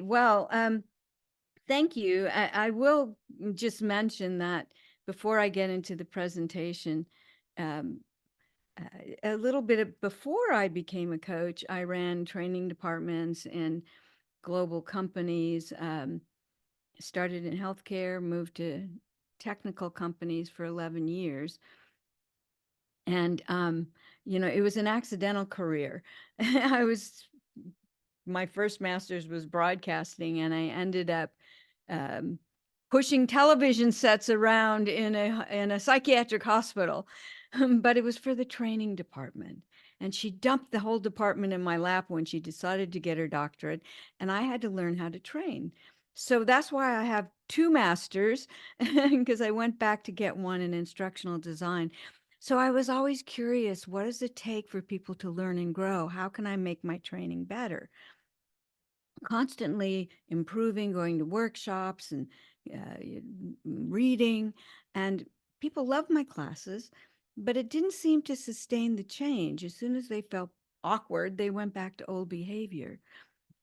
right. Well, thank you. I will just mention that before I get into the presentation, um, a little bit before I became a coach, I ran training departments in global companies, started in healthcare, moved to technical companies for 11 years. And, it was an accidental career. My first master's was broadcasting, and I ended up um, pushing television sets around in a psychiatric hospital. But it was for the training department. And she dumped the whole department in my lap when she decided to get her doctorate, and I had to learn how to train. So that's why I have two masters, because I went back to get one in instructional design. So I was always curious, what does it take for people to learn and grow? How can I make my training better? Constantly improving, going to workshops and reading, and people loved my classes, but it didn't seem to sustain the change. As soon as they felt awkward, they went back to old behavior.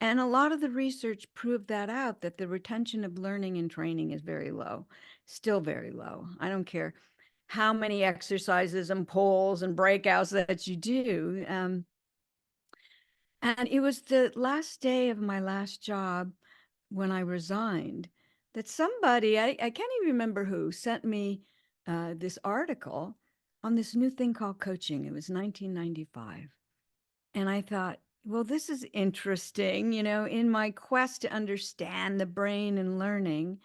And a lot of the research proved that out, that the retention of learning and training is very low, still very low. I don't care how many exercises and polls and breakouts that you do. And it was the last day of my last job when I resigned that somebody, I can't even remember who, sent me this article on this new thing called coaching. It was 1995. And I thought, well, this is interesting, in my quest to understand the brain and learning.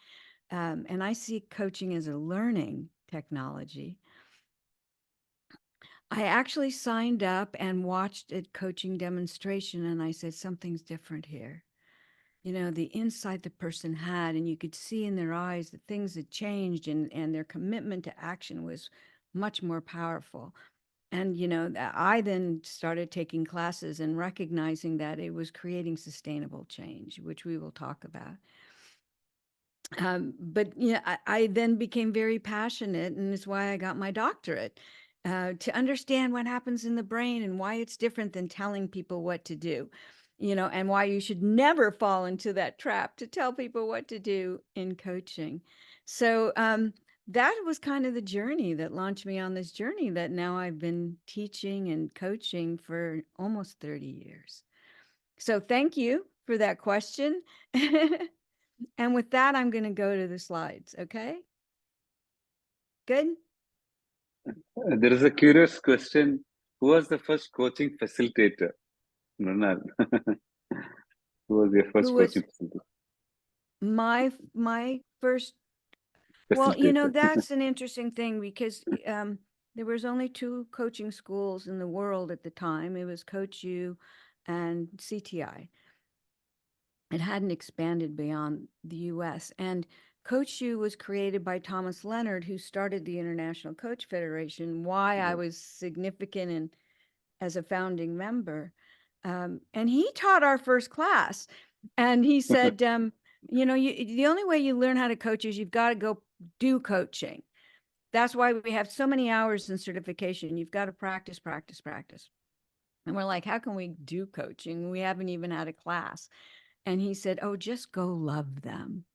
And I see coaching as a learning technology. I actually signed up and watched a coaching demonstration, and I said, something's different here. The insight the person had, and you could see in their eyes that things had changed, and their commitment to action was much more powerful. And, I then started taking classes and recognizing that it was creating sustainable change, which we will talk about. But I then became very passionate, and it's why I got my doctorate, to understand what happens in the brain and why it's different than telling people what to do, and why you should never fall into that trap to tell people what to do in coaching. So that was kind of the journey that launched me on this journey that now I've been teaching and coaching for almost 30 years. So thank you for that question. And with that, I'm going to go to the slides. Okay. Good. There is a curious question. Who was the first coaching facilitator? Mrinal. Who was your Who first was coaching facilitator? my first? Well, Facilitator. that's an interesting thing because there was only two coaching schools in the world at the time. It was Coach U and CTI. It hadn't expanded beyond the US. And Coach U was created by Thomas Leonard, who started the International Coach Federation, why I was significant in as a founding member. And he taught our first class. And he said, the only way you learn how to coach is you've got to go do coaching. That's why we have so many hours in certification. You've got to practice, practice, practice. And we're like, how can we do coaching? We haven't even had a class. And he said, oh, just go love them.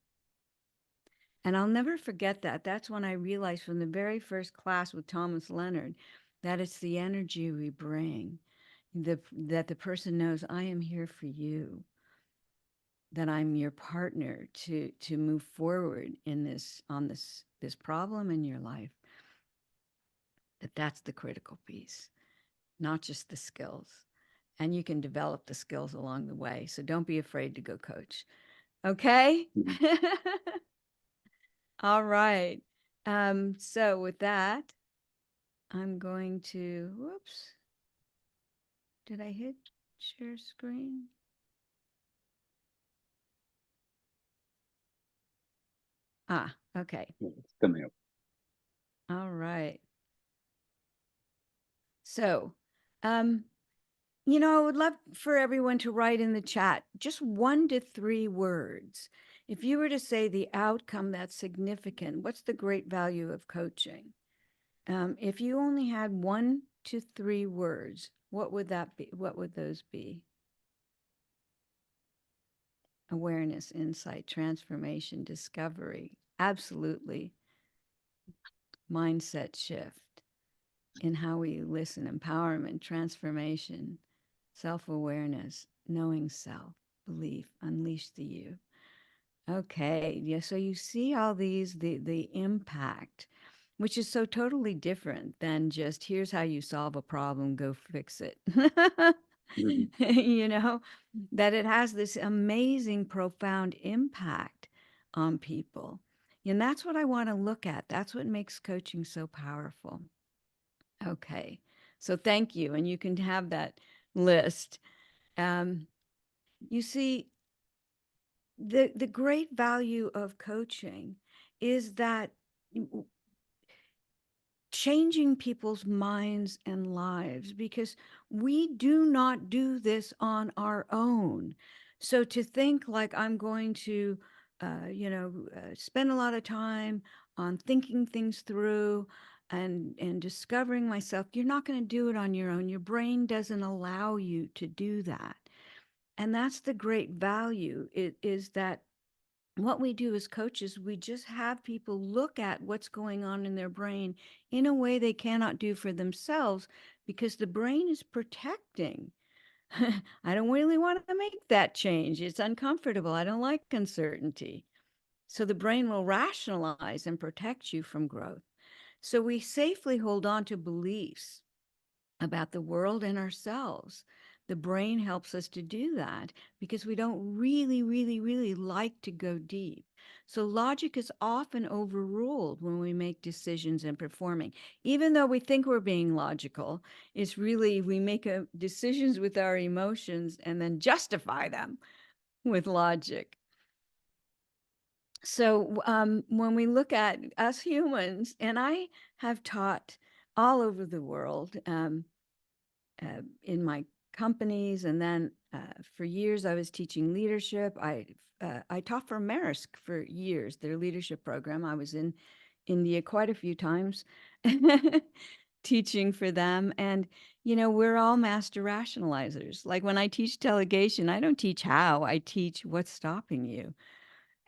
And I'll never forget that. That's when I realized from the very first class with Thomas Leonard that it's the energy we bring, that the person knows I am here for you, that I'm your partner to move forward in this problem in your life. That's the critical piece, not just the skills. And you can develop the skills along the way. So don't be afraid to go coach. Okay? All right. So with that, I'm going to, whoops. Did I hit share screen? Ah, okay. It's coming up. All right. So, I would love for everyone to write in the chat just 1 to 3 words. If you were to say the outcome that's significant, what's the great value of coaching? If you only had 1 to 3 words, what would that be? What would those be? awareness, insight, transformation, discovery. Absolutely. Mindset shift in how we listen, empowerment, transformation, self-awareness, knowing self, belief, unleash the you. Okay, yeah, so you see all these, the impact, which is so totally different than just here's how you solve a problem, go fix it. Mhm. You know, that it has this amazing, profound impact on people. And that's what I want to look at. That's what makes coaching so powerful. Okay. So thank you. And you can have that list. Um, you see, the great value of coaching is that changing people's minds and lives, because we do not do this on our own. So to think like I'm going to spend a lot of time on thinking things through and discovering myself, you're not going to do it on your own. Your brain doesn't allow you to do that. And that's the great value. It is that what we do as coaches, we just have people look at what's going on in their brain in a way they cannot do for themselves, because the brain is protecting. I don't really want to make that change. It's uncomfortable. I don't like uncertainty. So the brain will rationalize and protect you from growth. So we safely hold on to beliefs about the world and ourselves. The brain helps us to do that because we don't really, really, really like to go deep. So logic is often overruled when we make decisions and performing. Even though we think we're being logical, it's really we make decisions with our emotions and then justify them with logic. So when we look at us humans, and I have taught all over the world, in my companies, and then for years I was teaching leadership. I taught for Maersk for years, their leadership program. I was in India quite a few times teaching for them. And we're all master rationalizers. Like when I teach delegation, I don't teach how, I teach what's stopping you,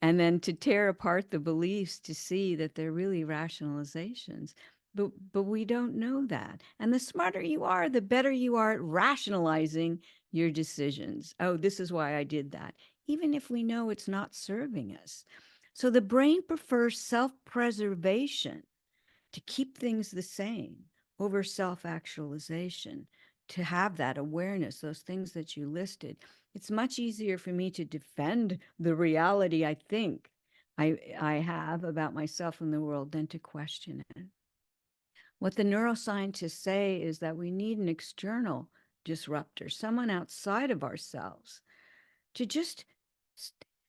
and then to tear apart the beliefs to see that they're really rationalizations. But we don't know that. And the smarter you are, the better you are at rationalizing your decisions. Oh, this is why I did that, even if we know it's not serving us. So the brain prefers self-preservation, to keep things the same, over self-actualization, to have that awareness, those things that you listed. It's much easier for me to defend the reality I think I have about myself and the world than to question it. What the neuroscientists say is that we need an external disruptor, someone outside of ourselves, to just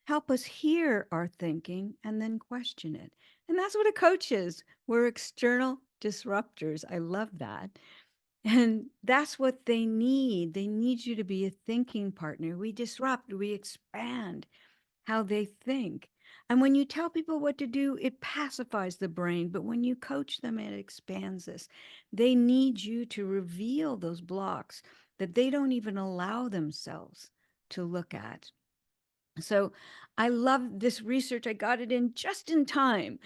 help us hear our thinking and then question it. And that's what a coach is. We're external disruptors. I love that. And that's what they need. They need you to be a thinking partner. We disrupt, we expand how they think. And when you tell people what to do, it pacifies the brain. But when you coach them, it expands this. They need you to reveal those blocks that they don't even allow themselves to look at. So I love this research. I got it in just in time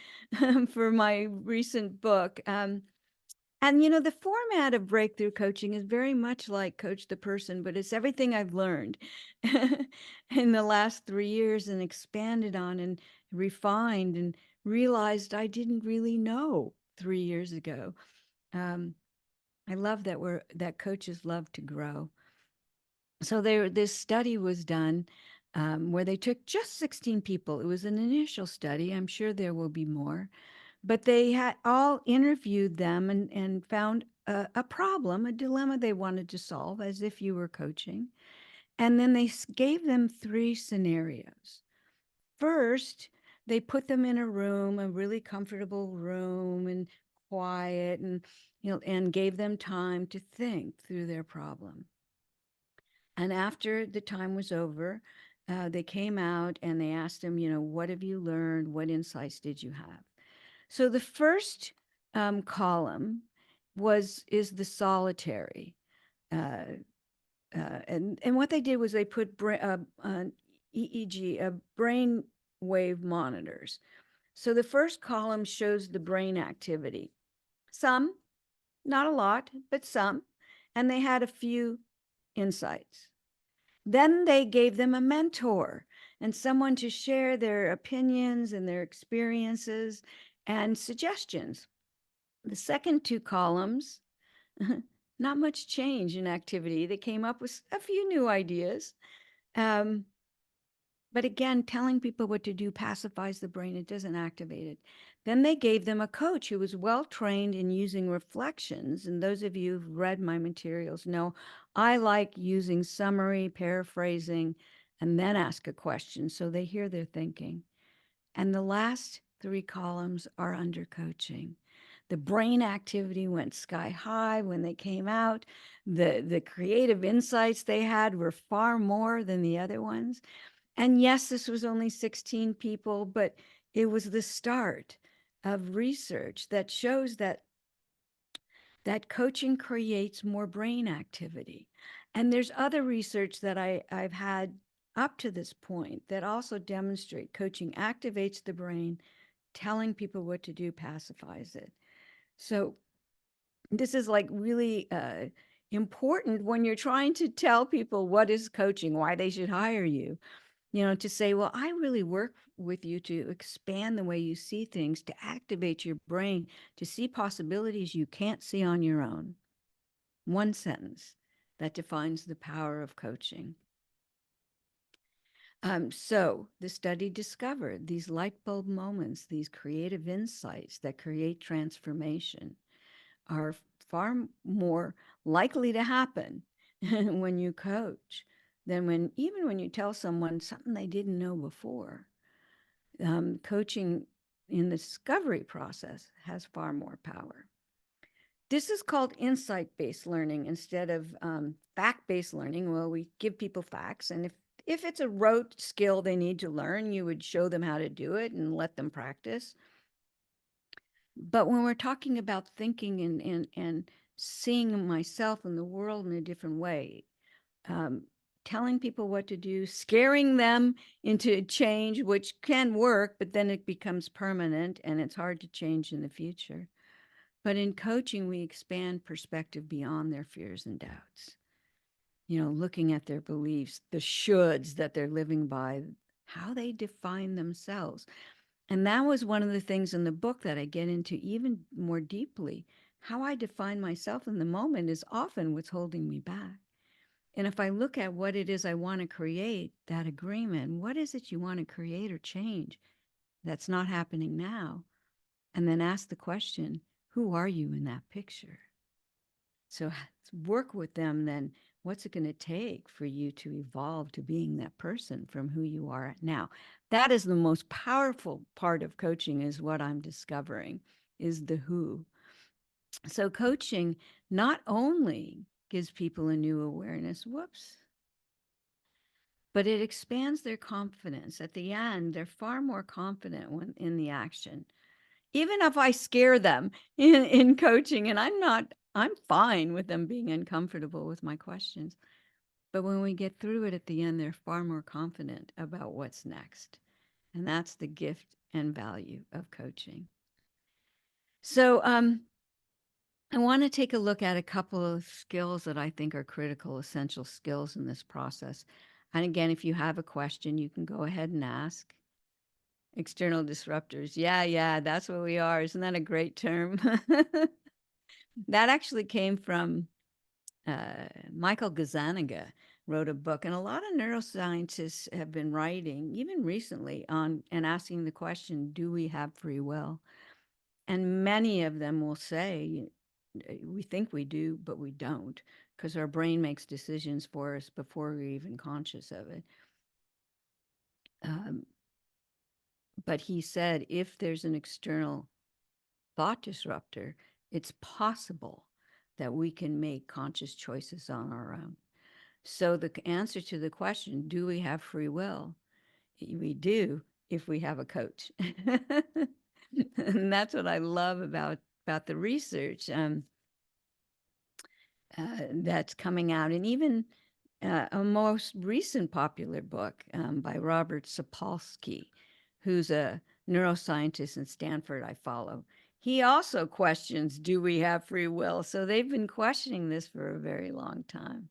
for my recent book. And the format of breakthrough coaching is very much like Coach the Person, but it's everything I've learned in the last 3 years and expanded on and refined and realized I didn't really know 3 years ago. Um, I love that coaches love to grow. So this study was done where they took just 16 people. It was an initial study. I'm sure there will be more, but they had all interviewed them and found a problem, a dilemma they wanted to solve, as if you were coaching. And then they gave them 3 scenarios. First, they put them in a room, a really comfortable room, and quiet, and gave them time to think through their problem. And after the time was over, they came out and they asked him, what have you learned? What insights did you have? So the first column is the solitary. Uh, and what they did was they put EEG, brain wave monitors. So the first column shows the brain activity. Some, not a lot, but some, and they had a few insights. Then they gave them a mentor and someone to share their opinions and their experiences and suggestions. The second two columns, not much change in activity. They came up with a few new ideas. But again, telling people what to do pacifies the brain, it doesn't activate it. Then they gave them a coach who was well trained in using reflections. And those of you who've read my materials know I like using summary, paraphrasing, and then ask a question so they hear their thinking. And the last three columns are under coaching. The brain activity went sky high when they came out. The creative insights they had were far more than the other ones. And yes, this was only 16 people, but it was the start of research that shows that coaching creates more brain activity. And there's other research that I've had up to this point that also demonstrate coaching activates the brain, telling people what to do pacifies it. So this is like really important when you're trying to tell people what is coaching, why they should hire you. To say, well, I really work with you to expand the way you see things, to activate your brain, to see possibilities you can't see on your own. One sentence that defines the power of coaching. So the study discovered these light bulb moments, these creative insights that create transformation are far more likely to happen when you coach than even when you tell someone something they didn't know before. Coaching in the discovery process has far more power. This is called insight-based learning instead of fact-based learning. Well, we give people facts, and if it's a rote skill they need to learn, you would show them how to do it and let them practice. But when we're talking about thinking and seeing myself and the world in a different way, telling people what to do, scaring them into change, which can work, but then it becomes permanent and it's hard to change in the future. But in coaching, we expand perspective beyond their fears and doubts. Looking at their beliefs, the shoulds that they're living by, how they define themselves. And that was one of the things in the book that I get into even more deeply. How I define myself in the moment is often what's holding me back. And if I look at what it is I want to create, that agreement, what is it you want to create or change that's not happening now? And then ask the question, who are you in that picture? So work with them then. What's it going to take for you to evolve to being that person from who you are now? That is the most powerful part of coaching, is what I'm discovering, is the who. So coaching not only gives people a new awareness, but it expands their confidence. At the end, they're far more confident when in the action. Even if I scare them in coaching, and I'm fine with them being uncomfortable with my questions. But when we get through it at the end, they're far more confident about what's next. And that's the gift and value of coaching. So I want to take a look at a couple of skills that I think are critical, essential skills in this process. And again, if you have a question, you can go ahead and ask. External disruptors. Yeah, that's what we are. Isn't that a great term? That actually came from Michael Gazzaniga wrote a book, and a lot of neuroscientists have been writing, even recently, on and asking the question, do we have free will? And many of them will say, we think we do, but we don't, because our brain makes decisions for us before we're even conscious of it. But he said, if there's an external thought disruptor, it's possible that we can make conscious choices on our own. So the answer to the question, do we have free will? We do if we have a coach. And that's what I love about the research that's coming out. And even a most recent popular book by Robert Sapolsky, who's a neuroscientist in Stanford I follow. He also questions, do we have free will? So they've been questioning this for a very long time.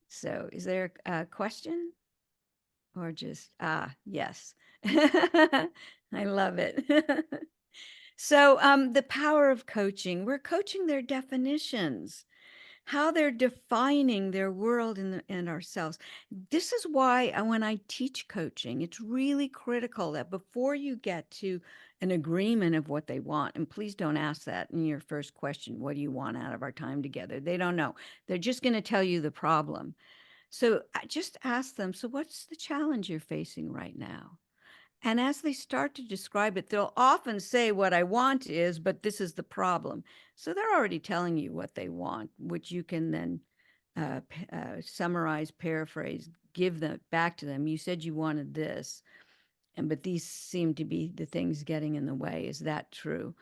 So is there a question or just, yes. I love it. So the power of coaching, we're coaching their definitions, how they're defining their world and ourselves. This is why when I teach coaching, it's really critical that before you get to an agreement of what they want, and please don't ask that in your first question, what do you want out of our time together? They don't know. They're just going to tell you the problem. So I just ask them, so what's the challenge you're facing right now? And as they start to describe it, they'll often say, what I want is, but this is the problem. So they're already telling you what they want, which you can then summarize, paraphrase, give them back to them. You said you wanted this, but these seem to be the things getting in the way. Is that true?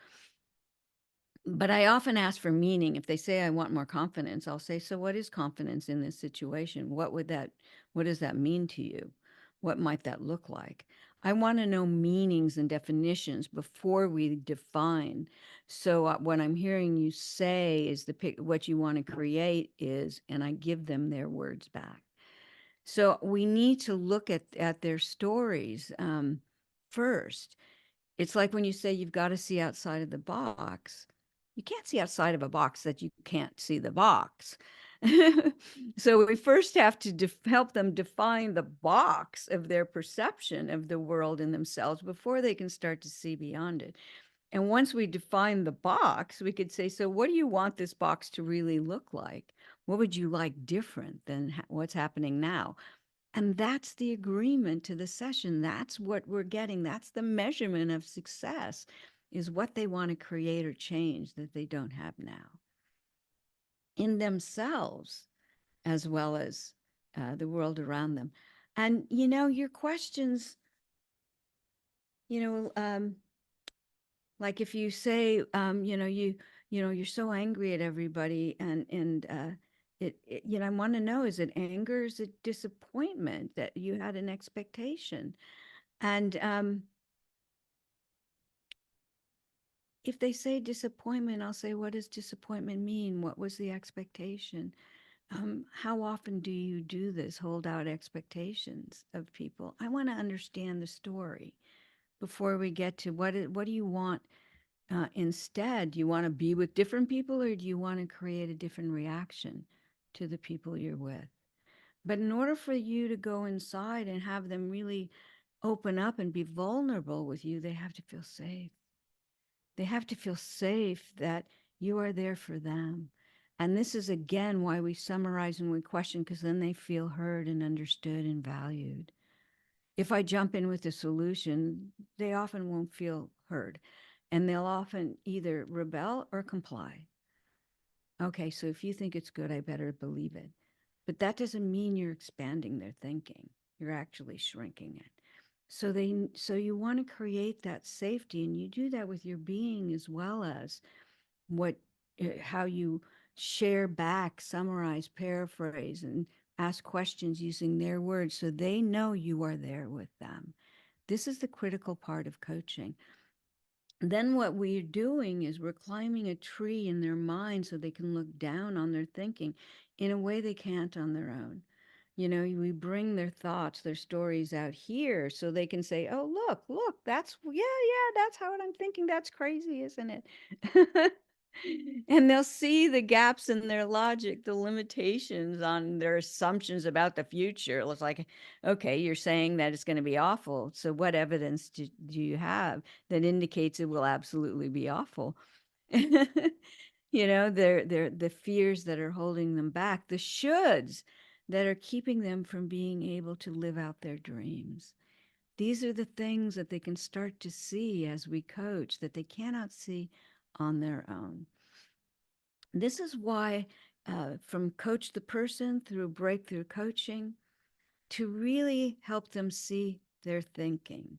But I often ask for meaning. If they say I want more confidence, I'll say, so what is confidence in this situation? What does that mean to you? What might that look like? I want to know meanings and definitions before we define. So what I'm hearing you say is what you want to create is, and I give them their words back. So we need to look at their stories first. It's like when you say you've got to see outside of the box. You can't see outside of a box that you can't see the box. So we first have to help them define the box of their perception of the world and themselves before they can start to see beyond it. And once we define the box, we could say, so what do you want this box to really look like? What would you like different than what's happening now? And that's the agreement to the session. That's what we're getting. That's the measurement of success, is what they want to create or change that they don't have now in themselves, as well as the world around them. And, your questions, you know, like if you say, you're so angry at everybody I want to know, is it anger? Is it disappointment that you had an expectation? And if they say disappointment, I'll say, what does disappointment mean? What was the expectation? How often do you do this, hold out expectations of people? I want to understand the story before we get to what do you want instead. Do you want to be with different people, or do you want to create a different reaction to the people you're with? But in order for you to go inside and have them really open up and be vulnerable with you, they have to feel safe. They have to feel safe that you are there for them. And this is again why we summarize and we question, because then they feel heard and understood and valued. If I jump in with a solution, they often won't feel heard, and they'll often either rebel or comply. Okay, so if you think it's good, I better believe it. But that doesn't mean you're expanding their thinking. You're actually shrinking it. So you want to create that safety, and you do that with your being as well as how you share back, summarize, paraphrase, and ask questions using their words so they know you are there with them. This is the critical part of coaching. Then what we're doing is we're climbing a tree in their mind so they can look down on their thinking in a way they can't on their own. We bring their thoughts, their stories out here so they can say, oh, look, that's how I'm thinking. That's crazy, isn't it? And they'll see the gaps in their logic, the limitations on their assumptions about the future. It's like, okay, you're saying that it's going to be awful. So what evidence do you have that indicates it will absolutely be awful? They're the fears that are holding them back, the shoulds that are keeping them from being able to live out their dreams. These are the things that they can start to see as we coach that they cannot see on their own. This is why from coach the person through breakthrough coaching to really help them see their thinking.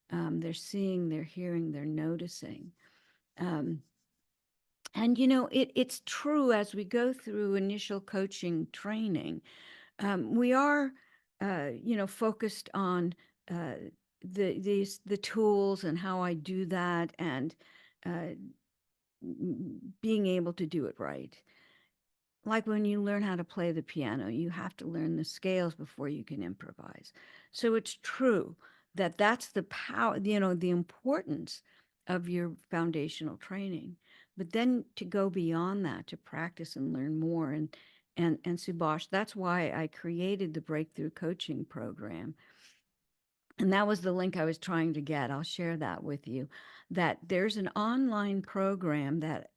They're seeing, they're hearing, they're noticing. And it's true, as we go through initial coaching training, we are focused on uh, the tools and how I do that, and uh, being able to do it right. Like when you learn how to play the piano, you have to learn the scales before you can improvise. So it's true that that's the power, the importance of your foundational training. But then to go beyond that, to practice and learn more. And Subhash, that's why I created the Breakthrough Coaching Program. And that was the link I was trying to get. I'll share that with you. That there's an online program that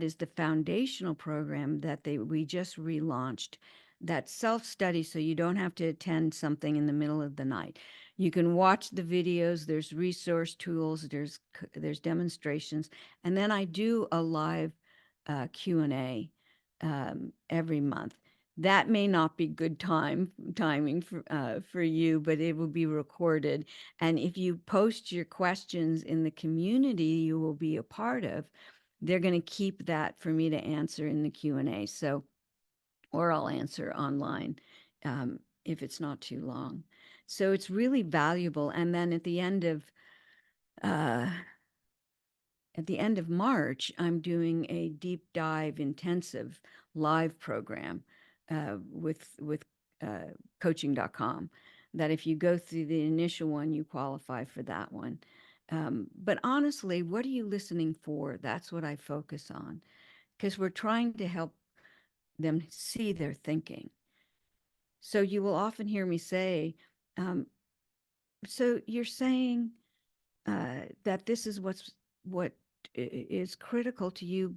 is the foundational program that we just relaunched, that self-study, so you don't have to attend something in the middle of the night. You can watch the videos, there's resource tools, there's demonstrations, and then I do a live Q&A every month. That may not be good timing for you, but it will be recorded. And if you post your questions in the community you will be a part of, they're going to keep that for me to answer in the Q&A. So, or I'll answer online if it's not too long. So it's really valuable. And then uh, at the end of March, I'm doing a deep dive intensive live program with coaching.com, that if you go through the initial one, you qualify for that one. But honestly, what are you listening for? That's what I focus on, because we're trying to help them see their thinking. So you will often hear me say, um, so you're saying that this is what is critical to you,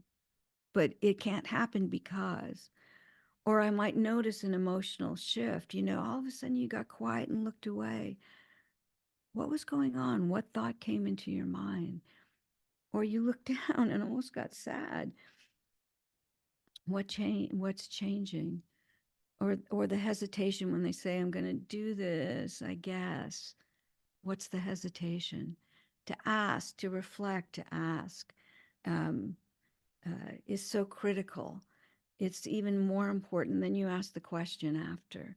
but it can't happen because, or I might notice an emotional shift. All of a sudden you got quiet and looked away. What was going on? What thought came into your mind? Or you looked down and almost got sad. What's changing? Or the hesitation when they say, I'm going to do this, I guess. What's the hesitation? To ask, to reflect, to ask um, is so critical. It's even more important than you ask the question after,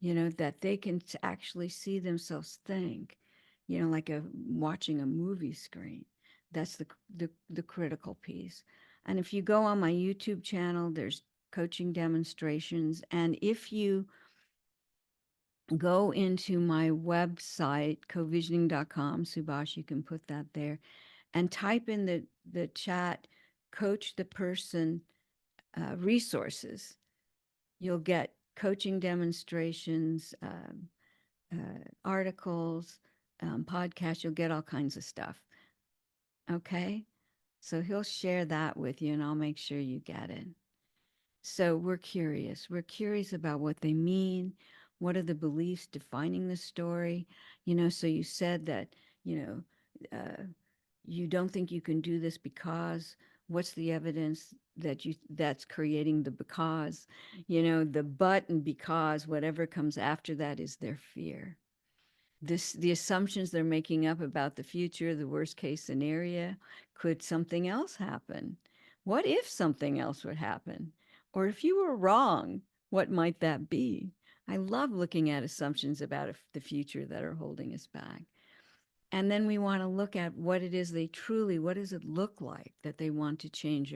that they can actually see themselves think, like watching a movie screen. That's the critical piece. And if you go on my YouTube channel, there's coaching demonstrations. And if you go into my website, covisioning.com, Subhash, you can put that there, and type in the chat, coach the person resources. You'll get coaching demonstrations, articles, podcasts. You'll get all kinds of stuff. Okay. So he'll share that with you, and I'll make sure you get it. So we're curious. We're curious about what they mean. What are the beliefs defining the story? So you said that, you you don't think you can do this because, what's the evidence that's creating the because? The but and because, whatever comes after that is their fear. The assumptions they're making up about the future, the worst case scenario. Could something else happen? What if something else would happen? Or if you were wrong, what might that be? I love looking at assumptions about the future that are holding us back. And then we want to look at what it is what does it look like that they want to change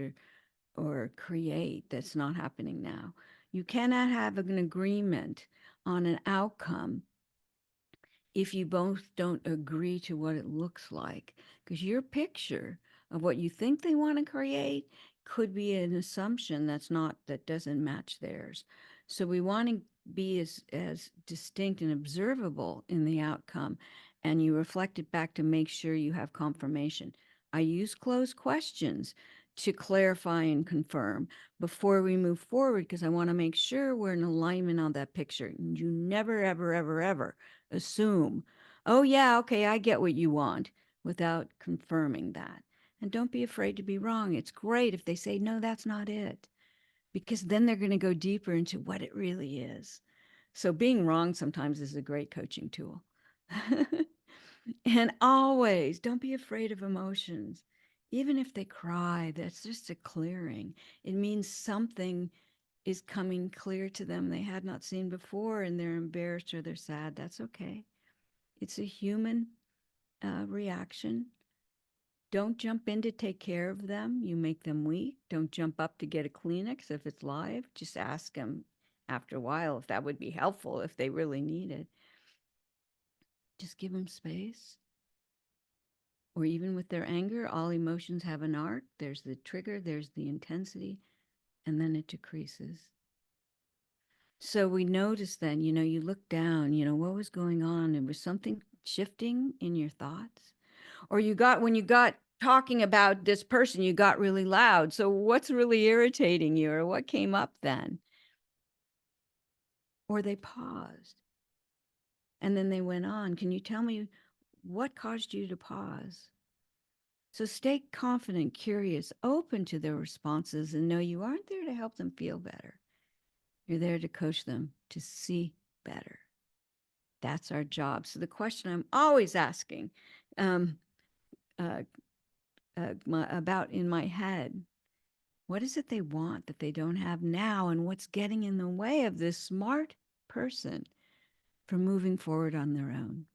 or create that's not happening now? You cannot have an agreement on an outcome if you both don't agree to what it looks like, because your picture of what you think they want to create could be an assumption that doesn't match theirs. So we want to be as distinct and observable in the outcome, and you reflect it back to make sure you have confirmation. I use closed questions to clarify and confirm before we move forward, because I want to make sure we're in alignment on that picture. You never, ever, ever, ever assume, oh, yeah, okay, I get what you want, without confirming that. And don't be afraid to be wrong. It's great if they say, no, that's not it, because then they're going to go deeper into what it really is. So being wrong sometimes is a great coaching tool. And always don't be afraid of emotions. Even if they cry, that's just a clearing. It means something is coming clear to them they had not seen before, and they're embarrassed or they're sad. That's okay. It's a human reaction. Don't jump in to take care of them. You make them weak. Don't jump up to get a Kleenex if it's live. Just ask them after a while if that would be helpful if they really need it. Just give them space. Or even with their anger, all emotions have an arc. There's the trigger, there's the intensity, and then it decreases. So we noticed then, you look down, what was going on? And was something shifting in your thoughts? Or when you got talking about this person, you got really loud. So what's really irritating you, or what came up then? Or they paused and then they went on. Can you tell me what caused you to pause? So stay confident, curious, open to their responses, and know you aren't there to help them feel better. You're there to coach them to see better. That's our job. So the question I'm always asking um, uh, about in my head, what is it they want that they don't have now? And what's getting in the way of this smart person from moving forward on their own?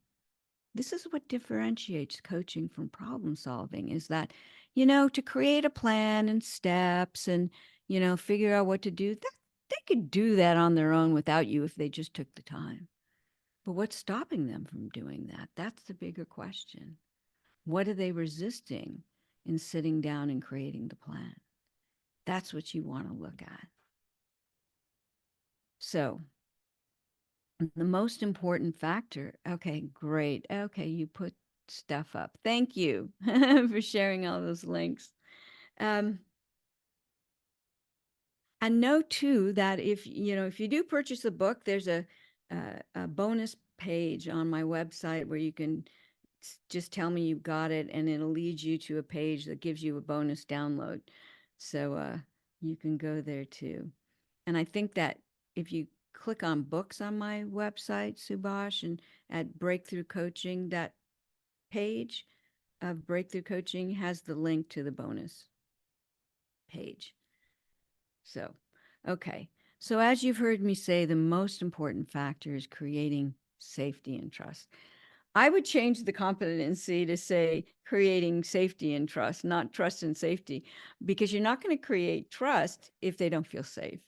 This is what differentiates coaching from problem solving is that, to create a plan and steps and, figure out what to do, they could do that on their own without you if they just took the time. But what's stopping them from doing that? That's the bigger question. What are they resisting in sitting down and creating the plan? That's what you want to look at. So, the most important factor, okay, great. Okay, you put stuff up. Thank you for sharing all those links. Um, and know too that if you do purchase a book, there's a bonus page on my website where you can just tell me you've got it, and it'll lead you to a page that gives you a bonus download. So you can go there too. And I think that if you click on books on my website, Subhash, and at Breakthrough Coaching, that page of Breakthrough Coaching has the link to the bonus page. So, okay. So, as you've heard me say, the most important factor is creating safety and trust. I would change the competency to say creating safety and trust, not trust and safety, because you're not going to create trust if they don't feel safe.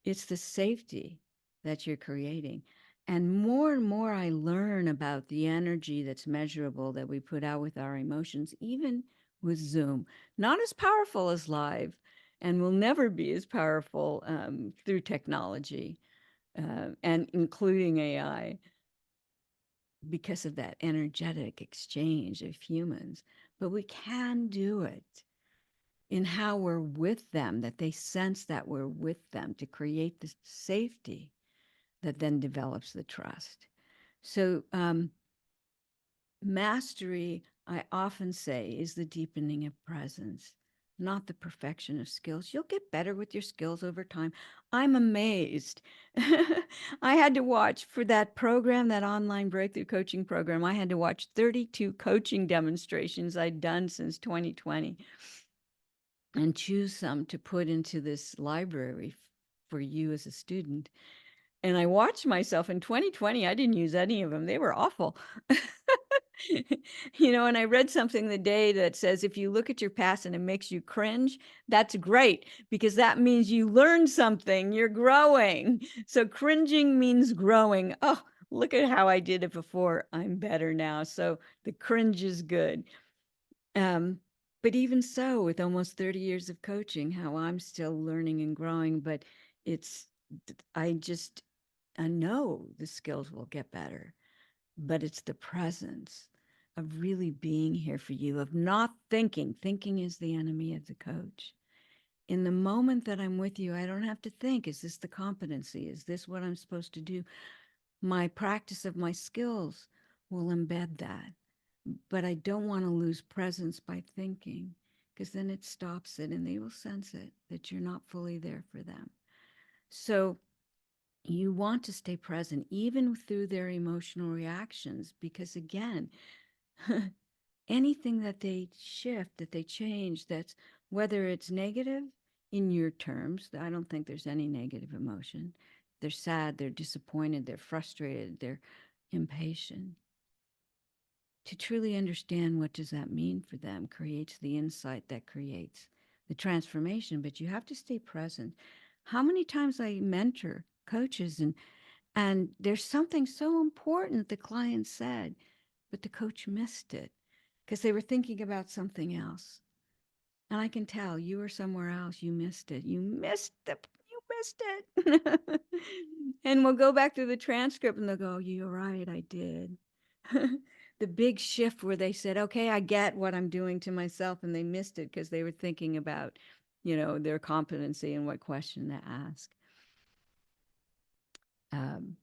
It's the safety that you're creating. And more I learn about the energy that's measurable that we put out with our emotions, even with Zoom, not as powerful as live and will never be as powerful through technology and including AI because of that energetic exchange of humans. But we can do it in how we're with them, that they sense that we're with them to create the safety that then develops the trust. So, mastery, I often say, is the deepening of presence, not the perfection of skills. You'll get better with your skills over time. I'm amazed. I had to watch for that program, that online breakthrough coaching program. I had to watch 32 coaching demonstrations I'd done since 2020 and choose some to put into this library for you as a student. And I watched myself in 2020. I didn't use any of them. They were awful. And I read something the day that says if you look at your past and it makes you cringe, that's great because that means you learned something, you're growing. So cringing means growing. Oh, look at how I did it before. I'm better now. So the cringe is good. But even so, with almost 30 years of coaching, how I'm still learning and growing, but I know the skills will get better, but it's the presence of really being here for you, of not thinking. Thinking is the enemy of the coach. In the moment that I'm with you, I don't have to think, is this the competency? Is this what I'm supposed to do? My practice of my skills will embed that. But I don't want to lose presence by thinking because then it stops it and they will sense it that you're not fully there for them. So you want to stay present even through their emotional reactions because again, anything that they shift, that they change, that's whether it's negative in your terms, I don't think there's any negative emotion. They're sad, they're disappointed, they're frustrated, they're impatient. To truly understand what does that mean for them creates the insight that creates the transformation, but you have to stay present. How many times I mentor coaches and there's something so important the client said, but the coach missed it because they were thinking about something else. And I can tell you were somewhere else. You missed it. You missed it. And we'll go back to the transcript and they'll go, you're right, I did. The big shift where they said, okay, I get what I'm doing to myself. And they missed it because they were thinking about, their competency and what question to ask, um,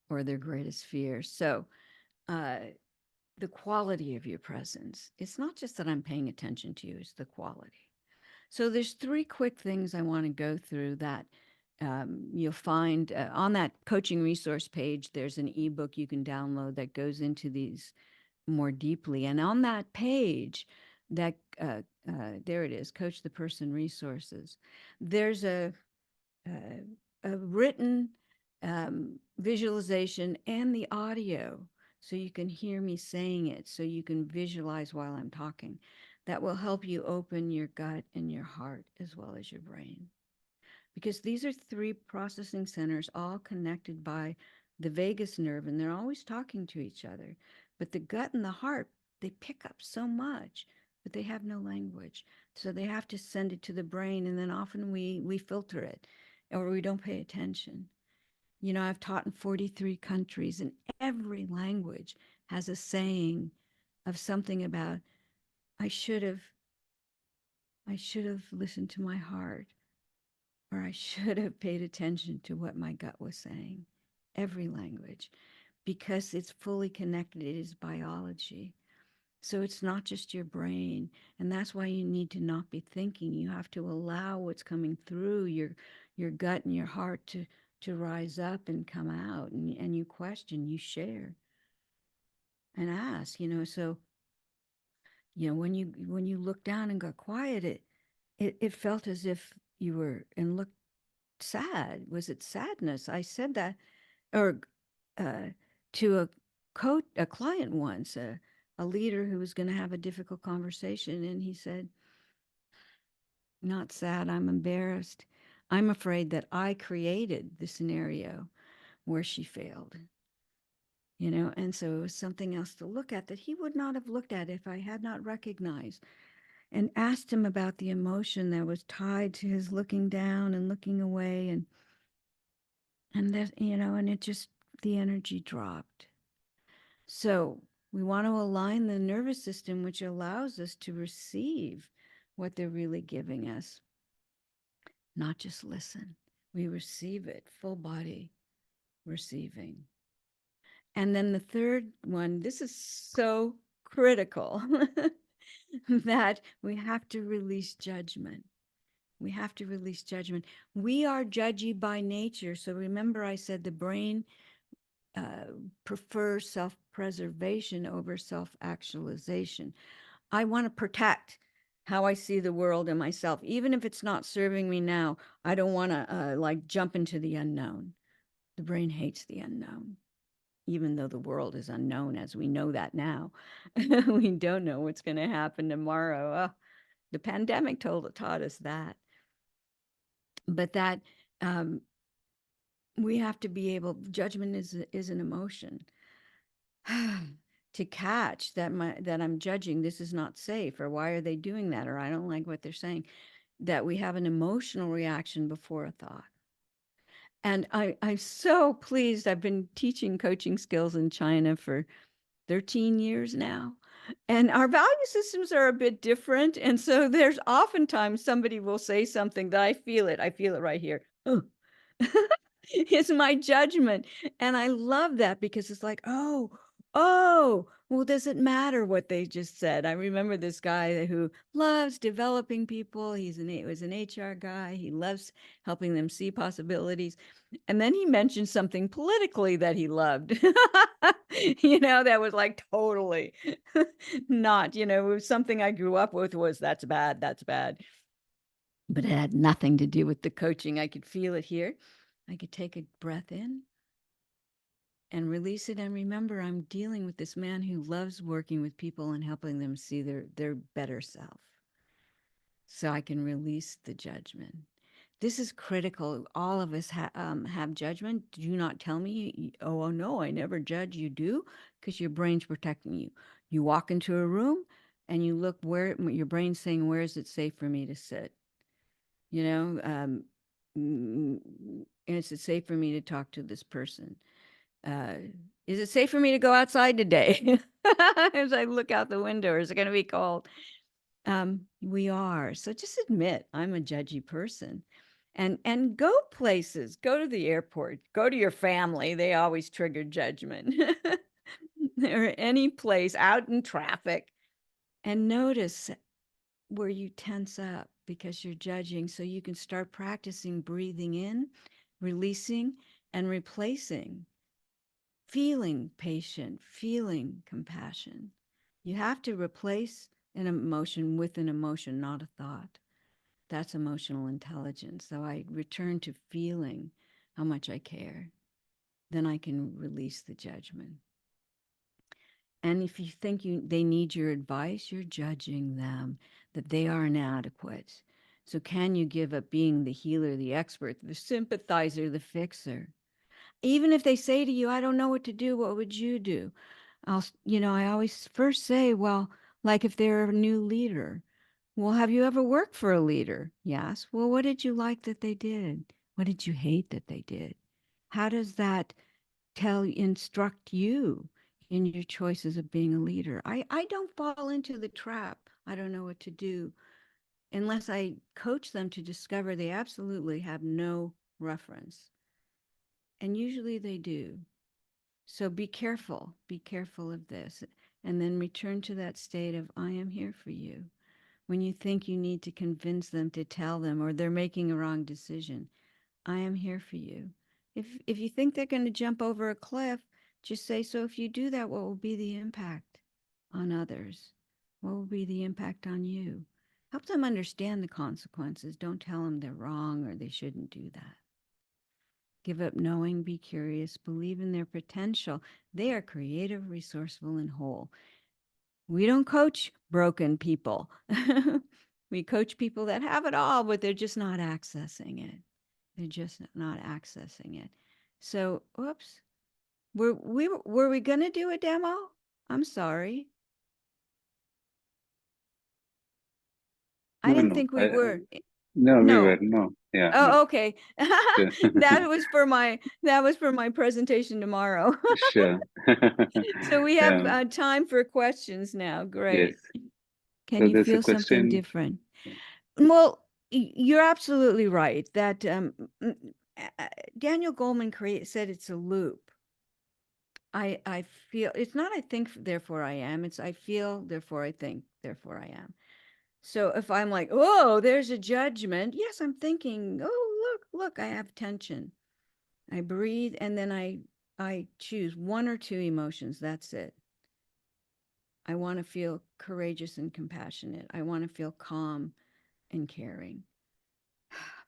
or their greatest fear. So, uh, the quality of your presence, it's not just that I'm paying attention to you, it's the quality. So there's three quick things I want to go through that you'll find on that coaching resource page. There's an ebook you can download that goes into these more deeply. And on that page, that there it is, Coach the Person Resources. There's a written visualization and the audio so you can hear me saying it, so you can visualize while I'm talking. That will help you open your gut and your heart as well as your brain. Because these are three processing centers all connected by the vagus nerve, and they're always talking to each other. But the gut and the heart, they pick up so much, but they have no language. So they have to send it to the brain, and then often we filter it or we don't pay attention. I've taught in 43 countries, and every language has a saying of something about I should have listened to my heart, or I should have paid attention to what my gut was saying. Every language, because it's fully connected. It is biology. So it's not just your brain. And that's why you need to not be thinking. You have to allow what's coming through your gut and your heart to rise up and come out. And you question, you share and ask, so, when you look down and got quiet, it felt as if you were and looked sad. Was it sadness? I said that, or uh, to a client once, a leader who was going to have a difficult conversation, and he said, "Not sad. I'm embarrassed. I'm afraid that I created the scenario where she failed." And so it was something else to look at that he would not have looked at if I had not recognized and asked him about the emotion that was tied to his looking down and looking away, and that, and it just, the energy dropped. So we want to align the nervous system, which allows us to receive what they're really giving us, not just listen. We receive it, full body receiving. And then the third one, this is so critical, that we have to release judgment. We have to release judgment. We are judgy by nature. So remember, I said the brain prefers self-preservation over self-actualization. I want to protect how I see the world and myself, even if it's not serving me now. I don't want to like jump into the unknown. The brain hates the unknown, even though the world is unknown as we know that now. We don't know what's going to happen tomorrow. Oh, the pandemic taught us that. But that we have to be able, judgment is an emotion. To catch that I'm judging, this is not safe, or why are they doing that, or I don't like what they're saying, that we have an emotional reaction before a thought. And I'm so pleased. I've been teaching coaching skills in China for 13 years now. And our value systems are a bit different. And so there's oftentimes somebody will say something that I feel it right here. Oh. It's my judgment. And I love that because it's like, oh, Well, does it matter what they just said? I remember this guy who loves developing people. Was an HR guy. He loves helping them see possibilities. And then he mentioned something politically that he loved. That was like totally not, it was something I grew up with was that's bad, that's bad. But it had nothing to do with the coaching. I could feel it here. I could take a breath in and release it and remember I'm dealing with this man who loves working with people and helping them see their better self. So I can release the judgment. This is critical. All of us have judgment. Do not tell me, oh no, I never judge. You do, because your brain's protecting you. You walk into a room and you look where your brain's saying, where is it safe for me to sit? And is it safe for me to talk to this person? Is it safe for me to go outside today? As I look out the window, or is it going to be cold? We are. So just admit I'm a judgy person. And go places, go to the airport, go to your family. They always trigger judgment. Or any place out in traffic. And notice where you tense up because you're judging, so you can start practicing breathing in, releasing, and replacing. Feeling patient, feeling compassion. You have to replace an emotion with an emotion, not a thought. That's emotional intelligence. So I return to feeling how much I care. Then I can release the judgment. And if you think they need your advice, you're judging them, that they are inadequate. So can you give up being the healer, the expert, the sympathizer, the fixer? Even if they say to you, I don't know what to do, what would you do? I always first say, well, like if they're a new leader, well, have you ever worked for a leader? Yes. Well, what did you like that they did? What did you hate that they did? How does that instruct you in your choices of being a leader? I don't fall into the trap. I don't know what to do unless I coach them to discover they absolutely have no reference. And usually they do. So be careful of this. And then return to that state of, I am here for you. When you think you need to convince them to tell them or they're making a wrong decision, I am here for you. If you think they're going to jump over a cliff, just say, so if you do that, what will be the impact on others? What will be the impact on you? Help them understand the consequences. Don't tell them they're wrong or they shouldn't do that. Give up knowing, be curious, believe in their potential. They are creative, resourceful, and whole. We don't coach broken people. We coach people that have it all, but they're just not accessing it. They're just not accessing it. So, oops. Were we going to do a demo? I'm sorry. I No, didn't no. think we were. No, we were. No. No. Yeah. Oh, okay. Sure. That was for my presentation tomorrow. Sure. So we have Yeah. time for questions now. Yes. Great. Can So you there's a feel something question. different? Well, you're absolutely right that Daniel Goleman said it's a loop. I feel it's not I think therefore I am. It's I feel therefore I think therefore I am. So if I'm like, oh, there's a judgment. Yes, I'm thinking, oh, look, I have tension. I breathe and then I choose one or two emotions. That's it. I want to feel courageous and compassionate. I want to feel calm and caring.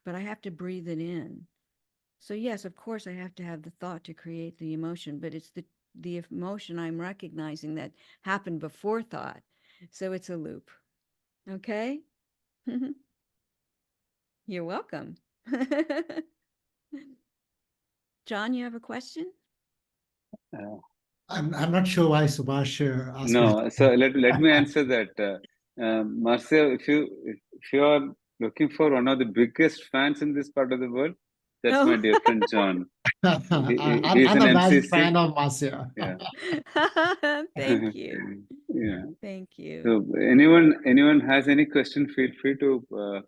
But I have to breathe it in. So yes, of course I have to have the thought to create the emotion, but it's the emotion I'm recognizing that happened before thought. So it's a loop. Okay? You're welcome. John, you have a question? Uh, I'm not sure why Subhash asked me this. no. So let me answer that. Marcia, if you are looking for one of the biggest fans in this part of the world, that's my Oh. dear friend John. He's I'm an a massive MCC. fan of Marcia. Yeah. Thank you. Yeah. Thank you. So anyone has any question, feel free to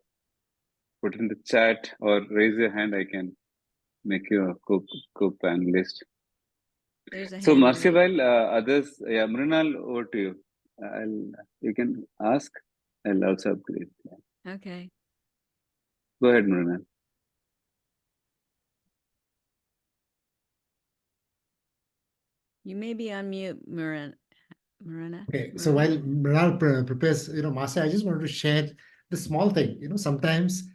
put in the chat or raise your hand. I can make you a co-panelist. There's a So, hand Marcia, raised. while others, yeah, Mrinal, over to you. You can ask. I'll also upgrade. Yeah. Okay. Go ahead, Mrinal. You may be on mute, Marina. Okay, so while Mrinal prepares, Marcia, I just wanted to share the small thing. Sometimes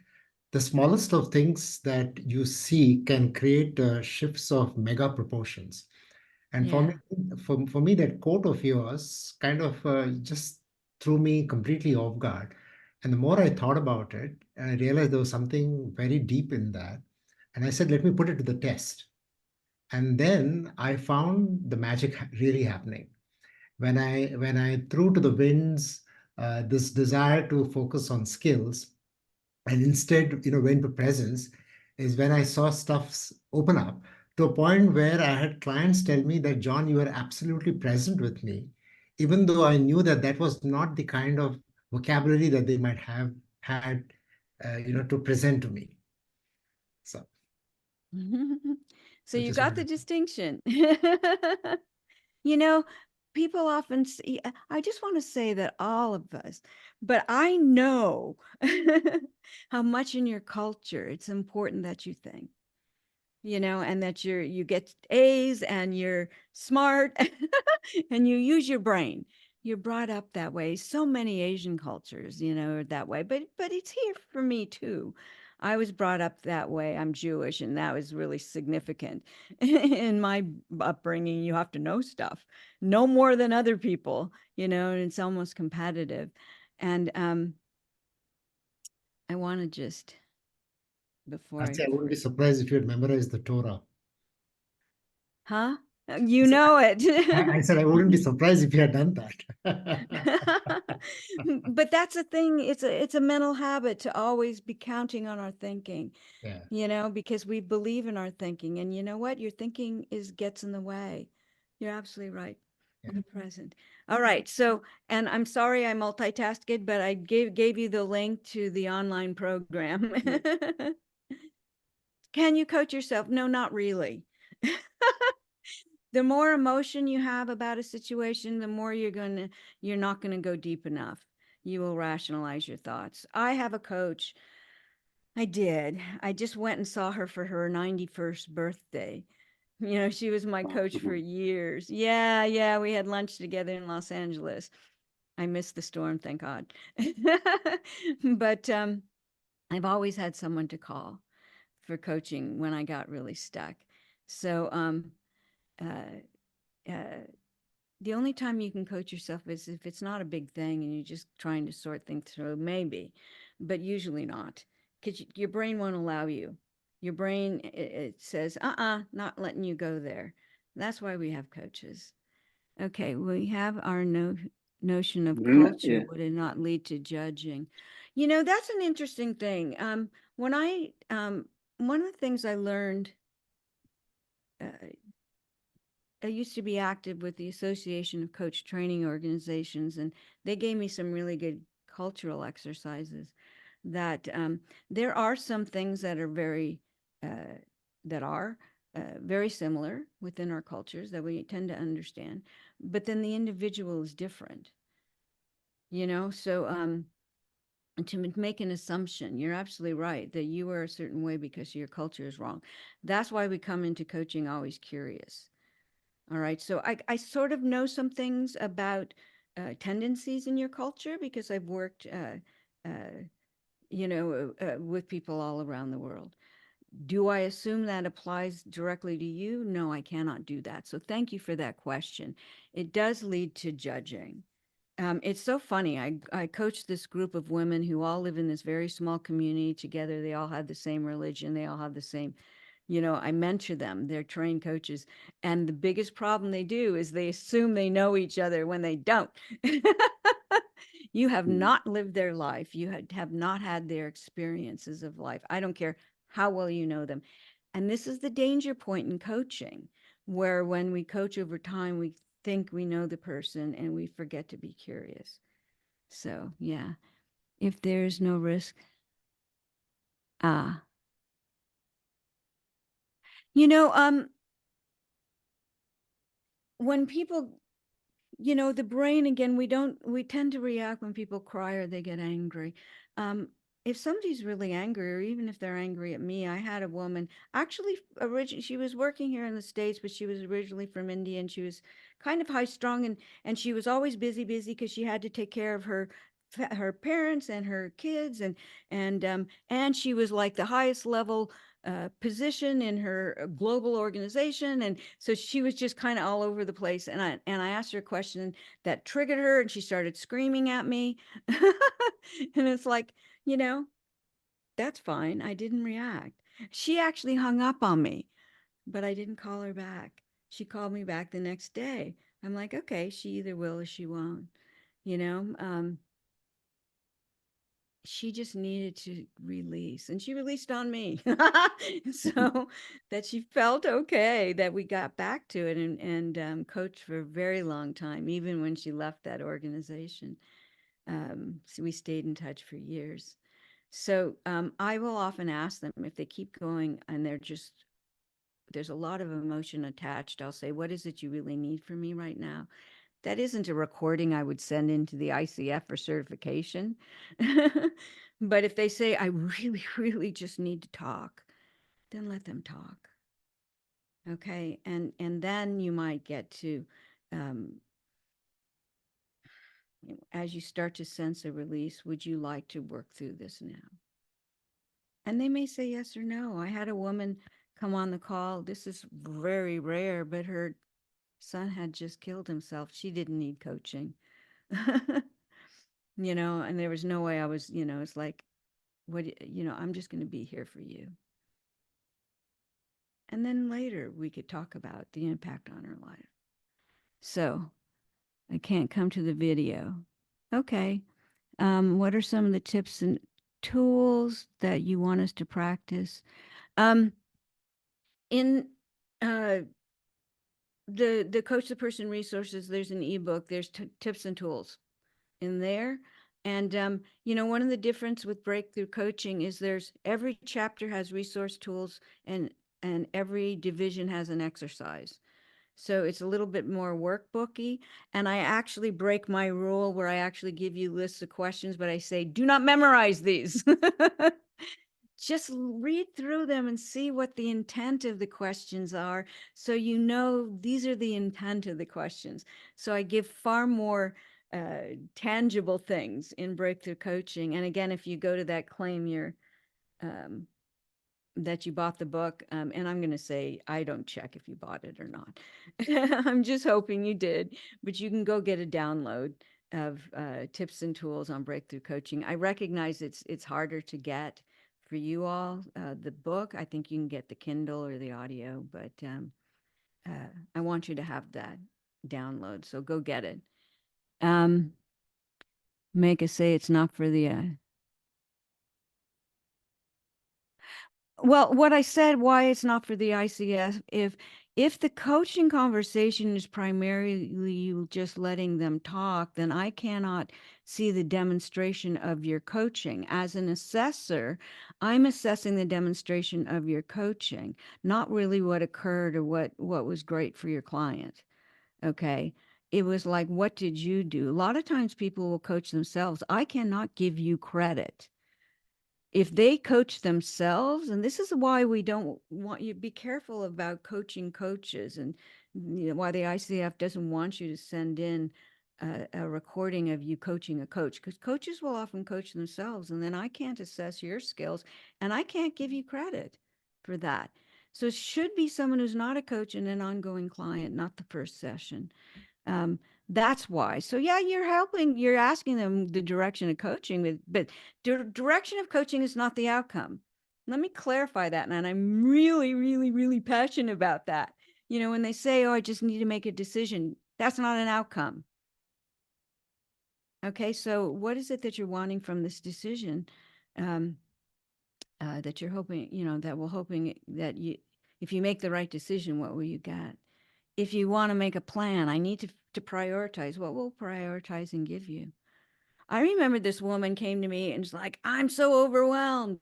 the smallest of things that you see can create shifts of mega proportions. And Yeah. for me, that quote of yours kind of just threw me completely off guard. And the more I thought about it, I realized there was something very deep in that. And I said, let me put it to the test. And then I found the magic really happening. When I threw to the winds this desire to focus on skills, and instead went to presence, is when I saw stuff open up to a point where I had clients tell me that, John, you were absolutely present with me, even though I knew that that was not the kind of vocabulary that they might have had to present to me. So So I you just got wanted the to. distinction. People often see, I just want to say that all of us, but I know how much in your culture it's important that you think, and that you get A's and you're smart and you use your brain. You're brought up that way. So many Asian cultures, are that way, but it's here for me too. I was brought up that way. I'm Jewish, and that was really significant in my upbringing. You have to know stuff, no more than other people, and it's almost competitive. And I want to just before I Actually, I wouldn't be surprised if you had memorized the Torah. huh? I You said, know I it. said I wouldn't be surprised if you had done that. But that's the thing. It's a mental habit to always be counting on our thinking, Yeah. because we believe in our thinking. And you know what? Your thinking gets in the way. You're absolutely right. Yeah. Be present. All right. So, and I'm sorry I multitasked, but I gave you the link to the online program. Can you coach yourself? No, not really. The more emotion you have about a situation, the more you're not going to go deep enough. You will rationalize your thoughts. I have a coach. I did. I just went and saw her for her 91st birthday. She was my coach for years. Yeah, we had lunch together in Los Angeles. I missed the storm, thank God. But I've always had someone to call for coaching when I got really stuck. So uh, uh, the only time you can coach yourself is if it's not a big thing and you're just trying to sort things through, maybe, but usually not, because your brain won't allow you. Your brain, it says, not letting you go there. That's why we have coaches. Okay, we have our notion of culture. Yeah. Would it not lead to judging? That's an interesting thing. When one of the things I learned, uh, I used to be active with the Association of Coach Training Organizations, and they gave me some really good cultural exercises. That there are some things that are uh, very similar within our cultures that we tend to understand, but then the individual is different. So to make an assumption, you're absolutely right that you are a certain way because your culture is wrong. That's why we come into coaching always curious. All right. So I sort of know some things about tendencies in your culture because I've worked, with people all around the world. Do I assume that applies directly to you? No, I cannot do that. So thank you for that question. It does lead to judging. It's so funny. I coach this group of women who all live in this very small community together. They all have the same religion. They all have the same, I mentor them. They're trained coaches. And the biggest problem they do is they assume they know each other when they don't. You have not lived their life. You have not had their experiences of life. I don't care how well you know them. And this is the danger point in coaching, where when we coach over time, we think we know the person and we forget to be curious. So, yeah, if there's no risk, ah, uh, you know, um, when people, the brain, again, we tend to react when people cry or they get angry. Um, if somebody's really angry, or even if they're angry at me, I had a woman actually originally, she was working here in the States, but she was originally from India, and she was kind of high strung, and she was always busy because she had to take care of her parents and her kids, and she was like the highest level position in her global organization, and so she was just kind of all over the place. And I asked her a question that triggered her, and she started screaming at me. And it's like, you know, that's fine. I didn't react. She actually hung up on me, but I didn't call her back. She called me back the next day. I'm like, okay, she either will or she won't. You know, she just needed to release, and she released on me. So that she felt okay, that we got back to it, and coached for a very long time, even when she left that organization. So we stayed in touch for years. So I will often ask them if they keep going and there's a lot of emotion attached. I'll say, what is it you really need from me right now? That isn't a recording I would send into the ICF for certification. But if they say, I really, really just need to talk, then let them talk. Okay. And then you might get to, um, as you start to sense a release, would you like to work through this now? And they may say yes or no. I had a woman come on the call. This is very rare, but her son had just killed himself. She didn't need coaching. And there was no way I was, it's like, I'm just going to be here for you. And then later we could talk about the impact on her life. So I can't come to the video. Okay. What are some of the tips and tools that you want us to practice? In uh, the Coach the Person resources, there's an ebook, there's tips and tools in there. And, one of the difference with breakthrough coaching is every chapter has resource tools, and every division has an exercise. So it's a little bit more workbooky. And I actually break my rule where I actually give you lists of questions, but I say, do not memorize these. Just read through them and see what the intent of the questions are. So these are the intent of the questions. So I give far more tangible things in breakthrough coaching. And again, if you go to that claim um, that you bought the book, and I'm going to say, I don't check if you bought it or not. I'm just hoping you did, but you can go get a download of tips and tools on breakthrough coaching. I recognize it's harder to get for you all. The book, I think you can get the Kindle or the audio, but I want you to have that download. So go get it. Make us say it's not for the well, what I said, why it's not for the ICS, if the coaching conversation is primarily you just letting them talk, then I cannot see the demonstration of your coaching. As an assessor, I'm assessing the demonstration of your coaching, not really what occurred or what was great for your client. Okay. It was like, what did you do? A lot of times people will coach themselves. I cannot give you credit if they coach themselves. And this is why we don't want you be careful about coaching coaches, and why the ICF doesn't want you to send in a recording of you coaching a coach, because coaches will often coach themselves, and then I can't assess your skills and I can't give you credit for that. So it should be someone who's not a coach and an ongoing client, not the first session. That's why. So yeah, you're asking them the direction of coaching, but the direction of coaching is not the outcome. Let me clarify that. And I'm really, really, really passionate about that. When they say, oh, I just need to make a decision, that's not an outcome. Okay. So what is it that you're wanting from this decision? That you're hoping, hoping that if you make the right decision, what will you get? If you want to make a plan, I need to prioritize. What will prioritizing give you? I remember this woman came to me and was like, I'm so overwhelmed.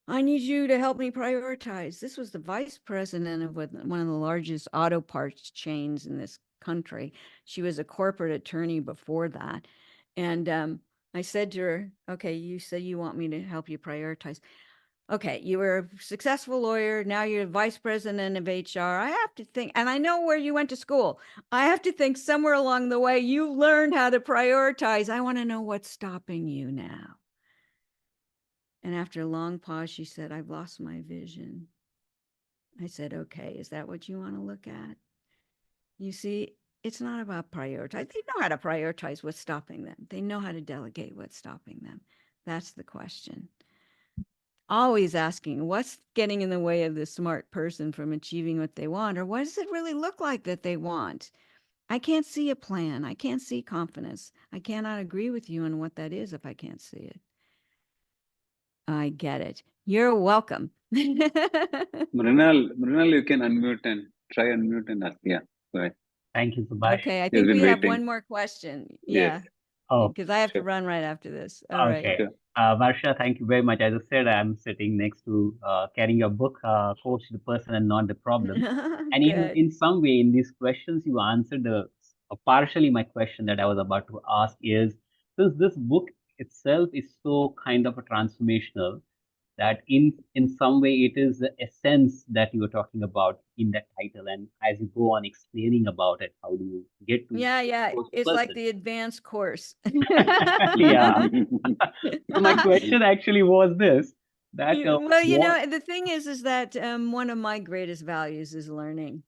I need you to help me prioritize. This was the vice president of one of the largest auto parts chains in this country. She was a corporate attorney before that. And I said to her, okay, you said you want me to help you prioritize. Okay, you were a successful lawyer. Now you're vice president of HR. I have to think, and I know where you went to school. I have to think somewhere along the way you learned how to prioritize. I want to know what's stopping you now. And after a long pause, she said, I've lost my vision. I said, okay, is that what you want to look at? You see, it's not about prioritize. They know how to prioritize what's stopping them. They know how to delegate what's stopping them. That's the question. Always asking, what's getting in the way of the smart person from achieving what they want? Or what does it really look like that they want? I can't see a plan. I can't see confidence. I cannot agree with you on what that is if I can't see it. I get it. You're welcome. Mrinal, you can unmute and try unmute and ask. Yeah, go ahead. Thank you, Subhash. Okay, I He's think been we have waiting. one more question. Yes. Yeah, Oh, because I have to Sure. run right after this. All right. okay. Sure. Marcia, thank you very much. As I said, I'm sitting next to carrying a book, Coach the Person and Not the Problem. And Good. in some way, in these questions, you answered partially my question that I was about to ask is, since this book itself is so kind of a transformational, that in some way it is the essence that you were talking about in that title. And as you go on explaining about it, how do you get to Yeah. coach the It's like person? the advanced course. Yeah. So my question actually was this, that Well, what the thing is that one of my greatest values is learning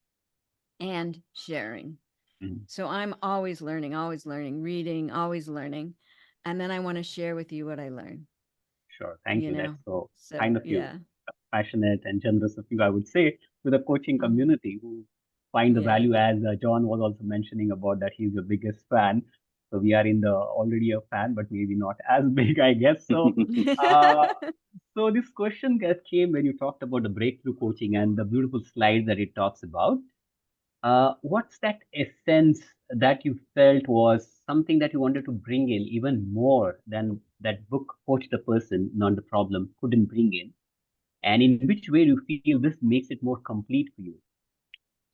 and sharing. Mhm. So I'm always learning, reading, always learning. And then I want to share with you what I learn, Sure, thank you you. know? That's so So, kind of you, yeah, passionate and generous of you, I would say, to the coaching Mhm. community who find the Yeah. value, as John was also mentioning about that he's your biggest fan. So we are in the already a fan, but maybe not as big, I guess. Uh, so this question came when you talked about the breakthrough coaching and the beautiful slides that it talks about. What's that essence that you felt was something that you wanted to bring in even more than that book, Coach the Person, Not the Problem, couldn't bring in? And in which way do you feel this makes it more complete for you?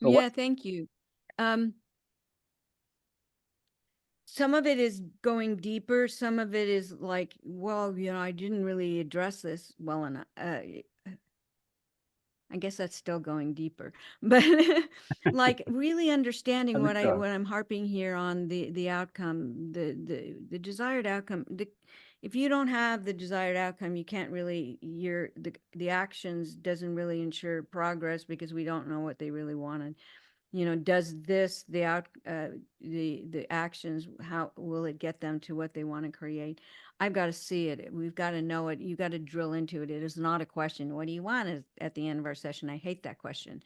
So what? Yeah, thank you. Um, some of it is going deeper. Some of it is like, well, I didn't really address this well enough. I guess that's still going deeper, but like really understanding what Sure. I'm harping here on the outcome, the desired outcome. If you don't have the desired outcome, you can't really the actions doesn't really ensure progress because we don't know what they really wanted. Does this the actions, how will it get them to what they want to create? I've got to see it. We've got to know it. You got to drill into it. It is not a question. What do you want at the end of our session? I hate that question.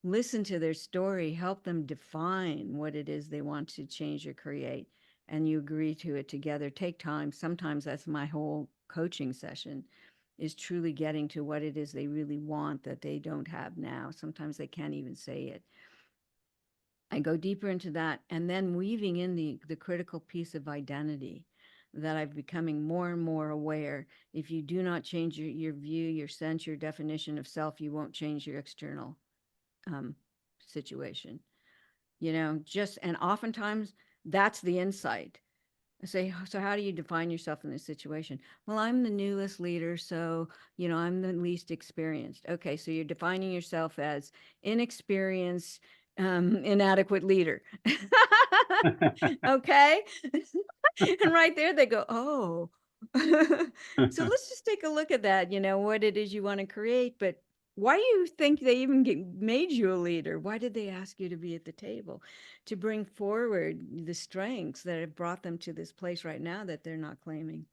Listen to their story, help them define what it is they want to change or create, and you agree to it together. Take time. Sometimes that's my whole coaching session, is truly getting to what it is they really want that they don't have now. Sometimes they can't even say it. I go deeper into that, and then weaving in the critical piece of identity that I'm becoming more and more aware. If you do not change your view, your sense, your definition of self, you won't change your external situation. And oftentimes that's the insight. I say, so how do you define yourself in this situation? Well, I'm the newest leader, so, I'm the least experienced. Okay, so you're defining yourself as inexperienced, inadequate leader. Okay. And right there they go, oh. So let's just take a look at that, what it is you want to create. But why do you think they even made you a leader? Why did they ask you to be at the table? To bring forward the strengths that have brought them to this place right now that they're not claiming.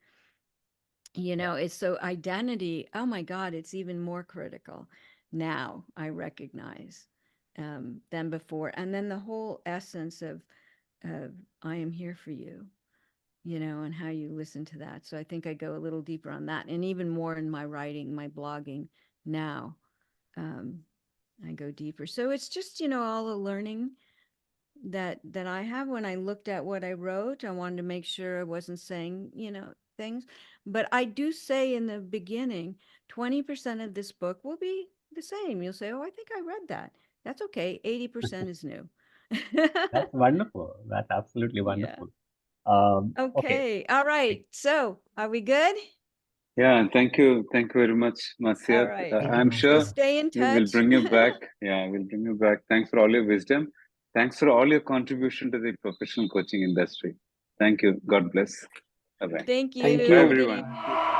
It's so identity. Oh my God, it's even more critical now, I recognize, than before. And then the whole essence of I am here for you, and how you listen to that. So I think I go a little deeper on that, and even more in my writing, my blogging now. Um, I go deeper. So it's just, all the learning that I have. When I looked at what I wrote, I wanted to make sure I wasn't saying, things. But I do say in the beginning, 20% of this book will be the same. You'll say, oh, I think I read that. That's okay. 80% is new. That's wonderful. That's absolutely Yeah. wonderful. Okay. Okay. All right. So are we good? Yeah, and thank you very much, All Marcia. right. Thank you, I'm So sure Marcia. stay in we'll touch. bring you back. Yeah, we'll bring you back. Thanks for all your wisdom. Thanks for all your contribution to the professional coaching industry. Thank you. God bless. Bye-bye. Thank Thank you. Bye, Have a you. good everyone. evening.